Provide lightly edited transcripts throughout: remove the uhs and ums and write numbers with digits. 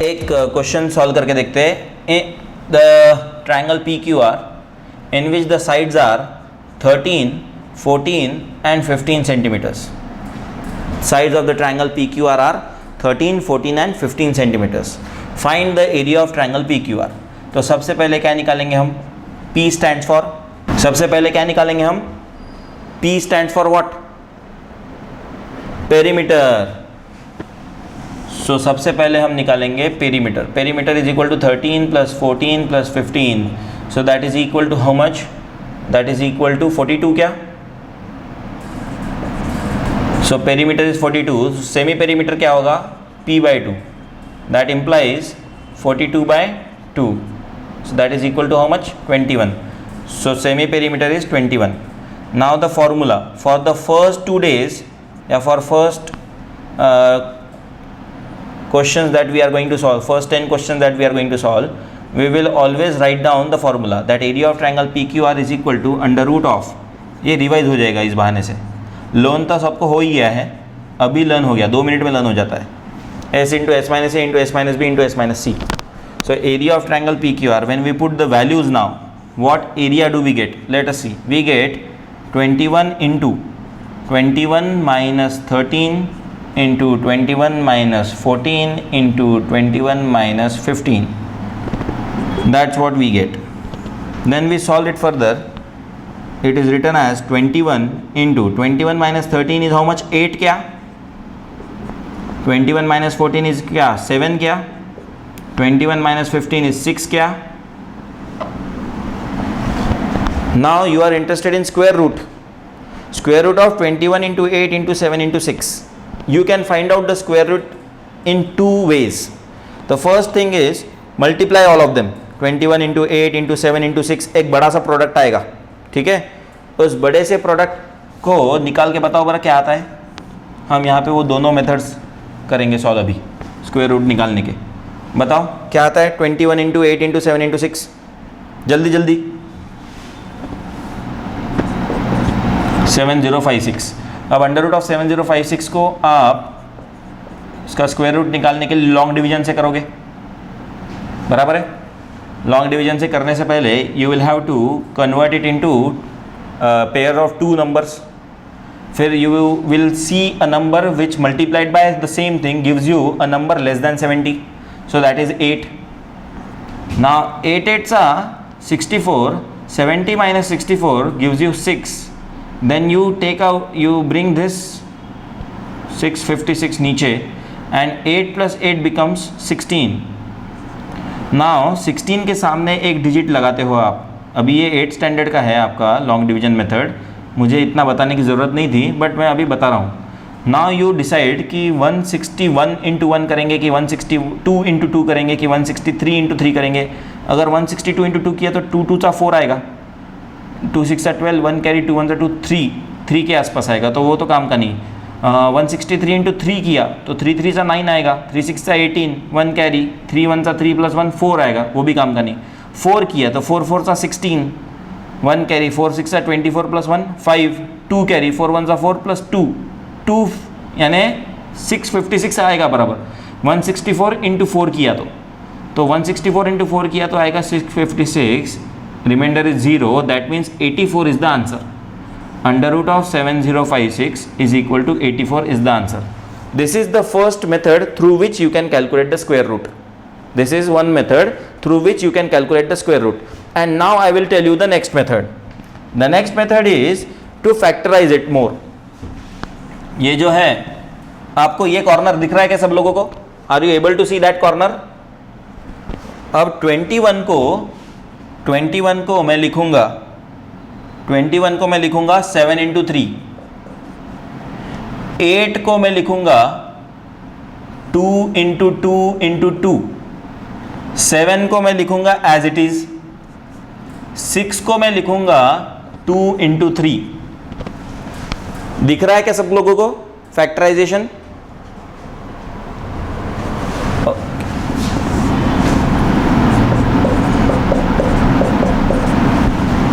एक question solve करके देखते हैं। The triangle P Q R in which the sides are 13, 14 and 15 centimeters. Sides of the triangle PQR are 13, 14 and 15 centimeters. Find the area of triangle PQR. तो सबसे पहले क्या निकालेंगे हम? P stands for, सबसे पहले क्या निकालेंगे हम? P stands for what? Perimeter. So सबसे पहले हम निकालेंगे perimeter. Perimeter is equal to 13 plus 14 plus 15. So that is equal to how much? That is equal to 42 क्या? So perimeter is 42. So semi perimeter क्या होगा? P by 2. That implies 42 by 2. So that is equal to how much? 21. So semi perimeter is 21. Now the formula for the first 2 days, for first questions that we are going to solve, first 10 questions that we are going to solve, we will always write down the formula that area of triangle PQR is equal to under root of, ये revise हो जाएगा इस बहाने से, learn तो सबको हो ही गया है, अभी लर्न हो गया, 2 मिनट में लर्न हो जाता है, s into s minus a into s minus b into s minus c. So area of triangle PQR, when we put the values now, what area do we get? Let us see. We get 21 into 21 minus 13 into 21 minus 14 into 21 minus 15. That's what we get. Then we solve it further. It is written as 21 into 21 minus 13 is how much? 8 क्या? 21 minus 14 is क्या? 7 क्या? 21 minus 15 is 6 क्या? Now you are interested in square root. Square root of 21 into 8 into 7 into 6. You can find out the square root in 2 ways. The first thing is multiply all of them. 21 into 8 into 7 into 6 एक बड़ा सा product आएगा, ठीक है? उस बड़े से product को निकाल के बताओ बड़ा क्या आता है. हम यहाँ पे वो दोनों मेथड्स करेंगे सॉल्व अभी स्क्वायर रूट निकालने के. बताओ क्या आता है? 21 इंटू 8 इंटू 7 इंटू 6. जल्दी जल्दी. 7056. अब अंडर रूट ऑफ 7056 को आप इसका स्क्वायर रूट निकालने के लिए लॉन्ग डिवीजन से करोगे, बराबर है? लॉन्ग डिवीजन से करने से पहले you will have to convert it into pair of 2 numbers. फिर you will see a number which multiplied by the same thing gives you a number less than 70. So that is 8. Now 8 8s are 64. 70 minus 64 gives you 6. Then you take out, you bring this 656 नीचे and 8 plus 8 becomes 16. Now 16 के सामने एक digit लगाते हो आप. अभी ये 8 standard का है आपका लॉन्ग डिवीजन मेथड, मुझे इतना बताने की ज़रूरत नहीं थी बट मैं अभी बता रहा हूँ. नाउ यू डिसाइड कि 161 इंटू 1 करेंगे कि 162 इंटू 2 करेंगे कि 163 इंटू 3 करेंगे. अगर 162 इंटू 2 किया तो 2 2 4 आएगा, 2 6 12, 1 कैरी 2 1 2 3 के आसपास आएगा, तो वो तो काम का नहीं. 163 इंटू 3 किया तो 3 3 9 आएगा, 3 6 18, 1 कैरी 3 1 3 प्लस 1 4 आएगा, वो भी काम का नहीं. 4 किया तो 4 4 16, 1 कैरी 4 6 24 प्लस 1 5, 2 कैरी 4 1 4 प्लस 2 यानी 656 आएगा बराबर. 164 इंटू 4 किया तो 164 इंटू 4 किया तो आएगा 656. Remainder is 0. That means 84 is the answer. Under root of 7056 is equal to 84 is the answer. This is the first method through which you can calculate the square root. This is one method through which you can calculate the square root. And now I will tell you the next method. The next method is to factorise it more. ये जो है आपको ये corner दिख रहा है क्या सब लोगों को? Are you able to see that corner? अब 21 को मैं लिखूंगा 7 इंटू 3. 8 को मैं लिखूंगा 2 इंटू 2 इंटू 2. 7 को मैं लिखूंगा एज इट इज. 6 को मैं लिखूंगा 2 इंटू 3. दिख रहा है क्या सब लोगों को फैक्टराइजेशन?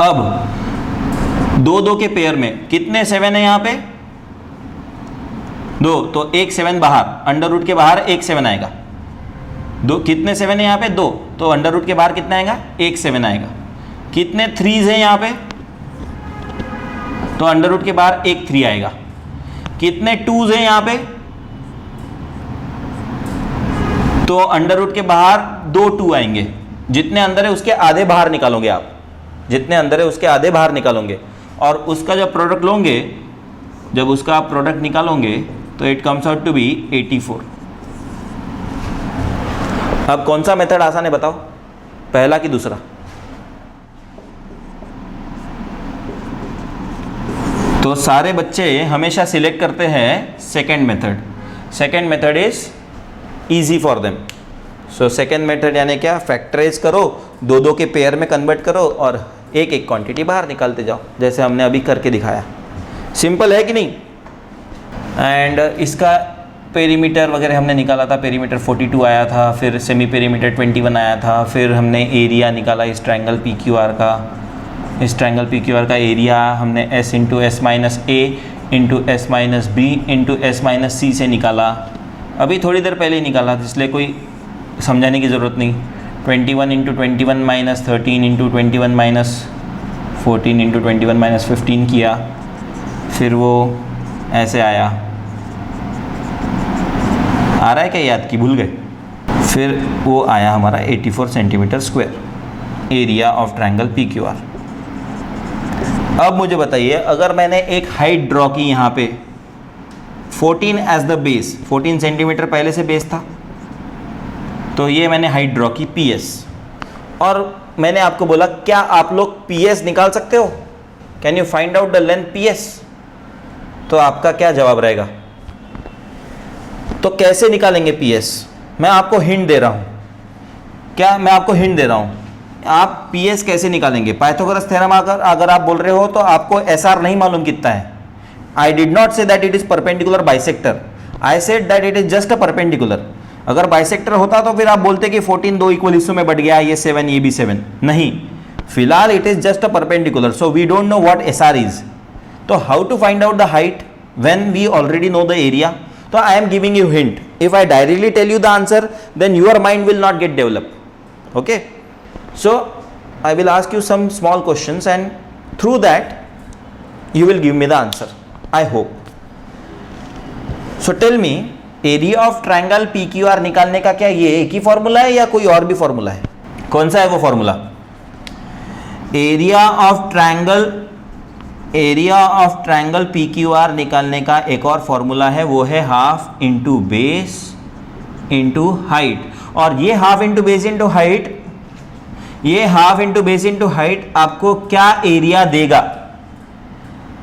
अब 2 2 के पेयर में कितने 7 है यहां पे? 2, तो एक 7 बाहर, अंडर रूट के बाहर एक 7 आएगा. दो कितने 7 है यहाँ पे? 2, तो अंडर रूट के बाहर कितना आएगा? एक 7 आएगा। कितने 3s हैं यहाँ पे? तो अंडर रूट के बाहर एक 3 आएगा। कितने 2s हैं यहाँ पे? तो अंडर रूट के बाहर 2 2 आएंगे। जितने अंदर है उसके आधे बाहर निकालोगे आप, जितने अंदर है उसके आधे बाहर निकालोगे, और उसका जब प्रोडक्ट लोगे, जब उसका आप प्रोडक्ट निकालोगे तो it comes out to be 84। अब कौन सा मेथड आसान है बताओ, पहला कि दूसरा? तो सारे बच्चे हमेशा सिलेक्ट करते हैं second method. Second method is easy for them. So second method यानी क्या? फैक्टराइज करो, 2 2 के पेयर में कन्वर्ट करो और एक एक क्वांटिटी बाहर निकालते जाओ, जैसे हमने अभी करके दिखाया। सिंपल है कि नहीं? एंड इसका पेरीमीटर वगैरह हमने निकाला था, पेरीमीटर 42 आया था, फिर सेमी पेरीमीटर 21 आया था, फिर हमने एरिया निकाला इस ट्रायंगल PQR का। इस ट्रायंगल PQR का एरिया हमने S into S minus A into S minus B into S minus C से निकाला। अभी थोड़ी देर पहले ही निकाला, इसलिए कोई समझाने की ज़रूरत नहीं। 21 into 21 minus 13 into 21 minus 14 into 21 minus 15 किया, फिर वो ऐसे आया। आ रहा है क्या याद की? भूल गए? फिर वो आया हमारा 84 centimetre square area of triangle PQR। अब मुझे बताइए, अगर मैंने एक हाइट ड्रॉ की यहाँ पे 14 एज द बेस, 14 सेंटीमीटर पहले से बेस था, तो ये मैंने हाइट ड्रॉ की PS, और मैंने आपको बोला क्या आप लोग PS निकाल सकते हो? Can you find out the length PS? तो आपका क्या जवाब रहेगा? तो कैसे निकालेंगे PS? मैं आपको हिंट दे रहा हूं। क्या मैं आपको हिंट दे रहा हूं? आप PS कैसे निकालेंगे? पाइथागोरस थ्योरम अगर आप बोल रहे हो तो आपको SR नहीं मालूम कितना है। I did not say that it is perpendicular bisector, I said that it is just a perpendicular. अगर बाइसेक्टर होता तो फिर आप बोलते कि 14 2 इक्वल हिस्सों में बढ़ गया, ये 7 ये भी 7। नहीं, फिलहाल it is just a perpendicular, so we don't know what SR is. तो how to find out the height when we already know the area? तो I am giving you hint. If I directly tell you the answer then your mind will not get develop. Okay, so I will ask you some small questions and through that you will give me the answer, I hope. So tell me, area of triangle PQR निकालने का क्या ये एक ही formula है या कोई और भी फॉर्मूला है? कौन सा है वो formula? Area of triangle PQR निकालने का एक और फॉर्मूला है, वो है half into base into height. और ये half into base into height, ये half into base into height आपको क्या एरिया देगा?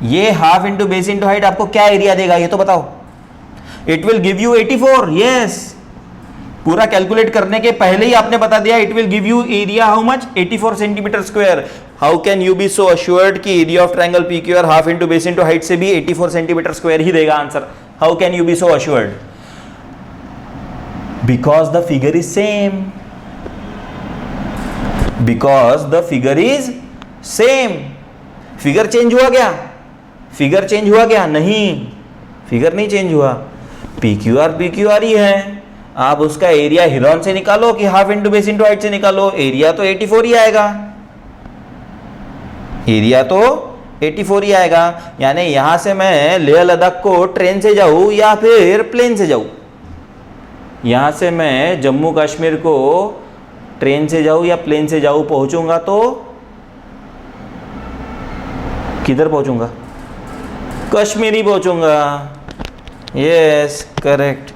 ये half into base into height आपको क्या एरिया देगा ये तो बताओ। It will give you 84। Yes, पूरा कैलकुलेट करने के पहले ही आपने बता दिया it will give you area how much? 84 centimetre square. How can you be so assured कि area of triangle PQR half into base into height से भी 84 सेंटीमीटर स्क्वायर ही देगा answer? How can you be so assured? Because the figure is same. Because the figure is same. Figure change हुआ क्या? Figure change हुआ क्या? नहीं, figure नहीं चेंज हुआ। PQR ही है। आप उसका एरिया हिरॉन से निकालो कि half into base into height से निकालो, एरिया तो 84 ही आएगा। एरिया तो 84 ही आएगा। यानी यहां से मैं लेह लद्दाख को ट्रेन से जाऊं या फिर प्लेन से जाऊं? यहां से मैं जम्मू कश्मीर को ट्रेन से जाऊं या प्लेन से जाऊं, पहुंचूंगा तो किधर पहुंचूंगा? कश्मीर ही पहुंचूंगा। Yes, correct.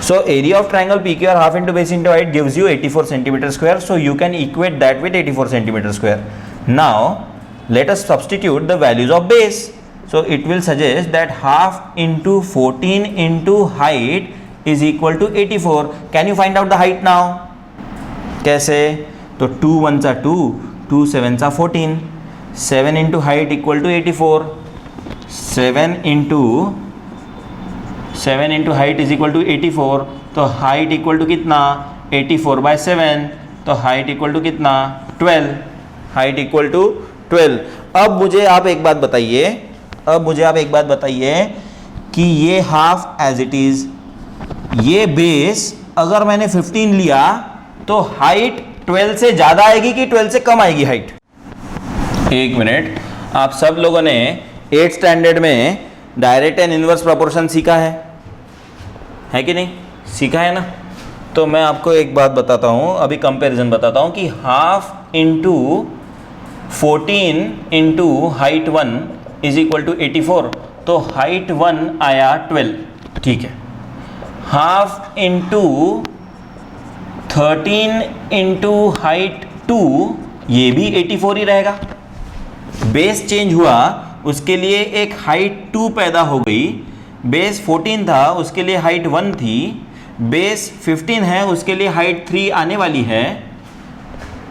So area of triangle PQR half into base into height gives you 84 centimeter square. So you can equate that with 84 centimeter square. Now let us substitute the values of base. So it will suggest that half into 14 into height is equal to 84. Can you find out the height now? कैसे? तो 2 1s are 2, 2 7s are 14. 7 into height equal to 84. 7 into height is equal to 84. तो height equal to कितना? 84 by 7. तो height equal to कितना? 12. Height equal to 12. अब मुझे आप एक बात बताइए कि ये हाफ एज इट इज, ये बेस अगर मैंने 15 लिया तो हाइट 12 से ज़्यादा आएगी कि 12 से कम आएगी हाइट? एक मिनट, आप सब लोगों ने 8th स्टैंडर्ड में डायरेक्ट एंड इनवर्स प्रोपोर्शन सीखा है कि नहीं? सीखा है ना? तो मैं आपको एक बात बताता हूँ, अभी कंपैरिजन बताता हूँ कि half into 14 into height 1 is equal to 84, तो हाइट 1 आया 12, ठीक है। हाफ इंटू 13 इंटू हाइट 2, ये भी 84 ही रहेगा। बेस चेंज हुआ, उसके लिए एक हाइट 2 पैदा हो गई। बेस 14 था, उसके लिए हाइट 1 थी। बेस 15 है, उसके लिए हाइट 3 आने वाली है।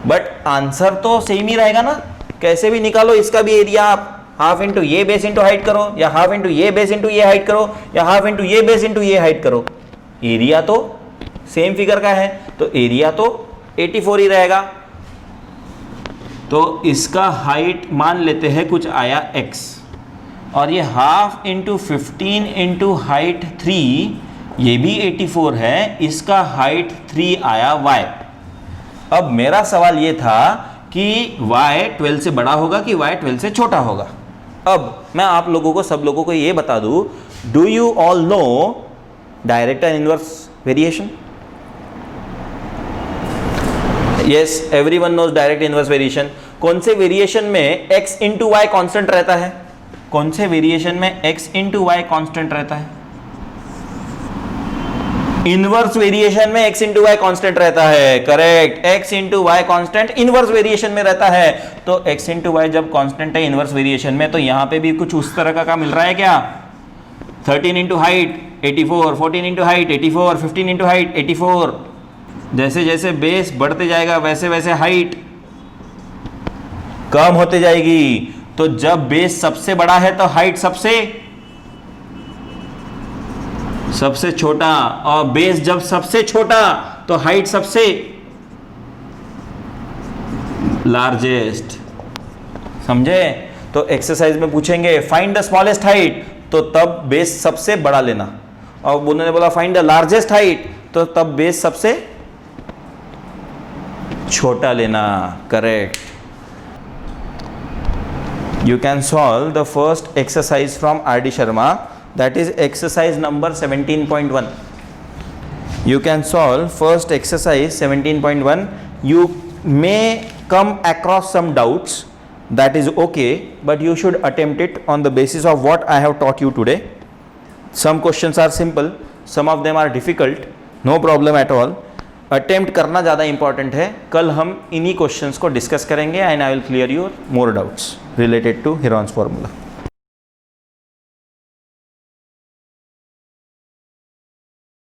बट आंसर तो सेम ही रहेगा ना, कैसे भी निकालो इसका भी एरिया। आप हाफ इंटू ये बेस इंटू हाइट करो, या हाफ इंटू ये बेस इंटू ये हाइट करो, या हाफ इंटू ये बेस इंटू ये हाइट करो, एरिया तो सेम फिगर का है, तो एरिया तो 84 ही रहेगा। तो इसका हाइट मान लेते हैं कुछ आया x, और ये हाफ इंटू 15 इंटू हाइट 3, ये भी 84 है, इसका हाइट 3 आया y। अब मेरा सवाल ये था कि y 12 से बड़ा होगा कि y 12 से छोटा होगा। अब मैं आप लोगों को, सब लोगों को ये बता दूं, do you all know direct and inverse variation? Yes, everyone knows direct inverse variation. कौन से वेरिएशन में x इंटू वाई कॉन्स्टेंट रहता है? कौन से वेरिएशन में x इंटू वाई कॉन्स्टेंट रहता है? इनवर्स वेरिएशन में x इंटू वाई कॉन्स्टेंट रहता है, correct. x into y constant inverse variation में रहता है। तो x इंटू वाई जब कॉन्स्टेंट है इनवर्स वेरिएशन में, तो यहां पे भी कुछ उस तरह का मिल रहा है क्या? 13 into height 84, 14 into height 84, 15 into height 84। जैसे जैसे बेस बढ़ते जाएगा वैसे वैसे हाइट कम होते जाएगी। तो जब बेस सबसे बड़ा है तो हाइट सबसे छोटा, और बेस जब सबसे छोटा तो हाइट सबसे लार्जेस्ट। समझे? तो एक्सरसाइज में पूछेंगे फाइंड द स्मॉलेस्ट हाइट, तो तब बेस सबसे बड़ा लेना, और उन्होंने बोला फाइंड द लार्जेस्ट हाइट, तो तब बेस सबसे छोटा लेना, correct. You can solve the first exercise from R.D. Sharma, that is exercise number 17.1. You can solve first exercise 17.1. You may come across some doubts, that is okay, but you should attempt it on the basis of what I have taught you today. Some questions are simple, some of them are difficult, no problem at all. Attempt करना ज़्यादा important है। कल हम इन्हीं questions को discuss करेंगे and I will clear your more doubts related to Heron's formula.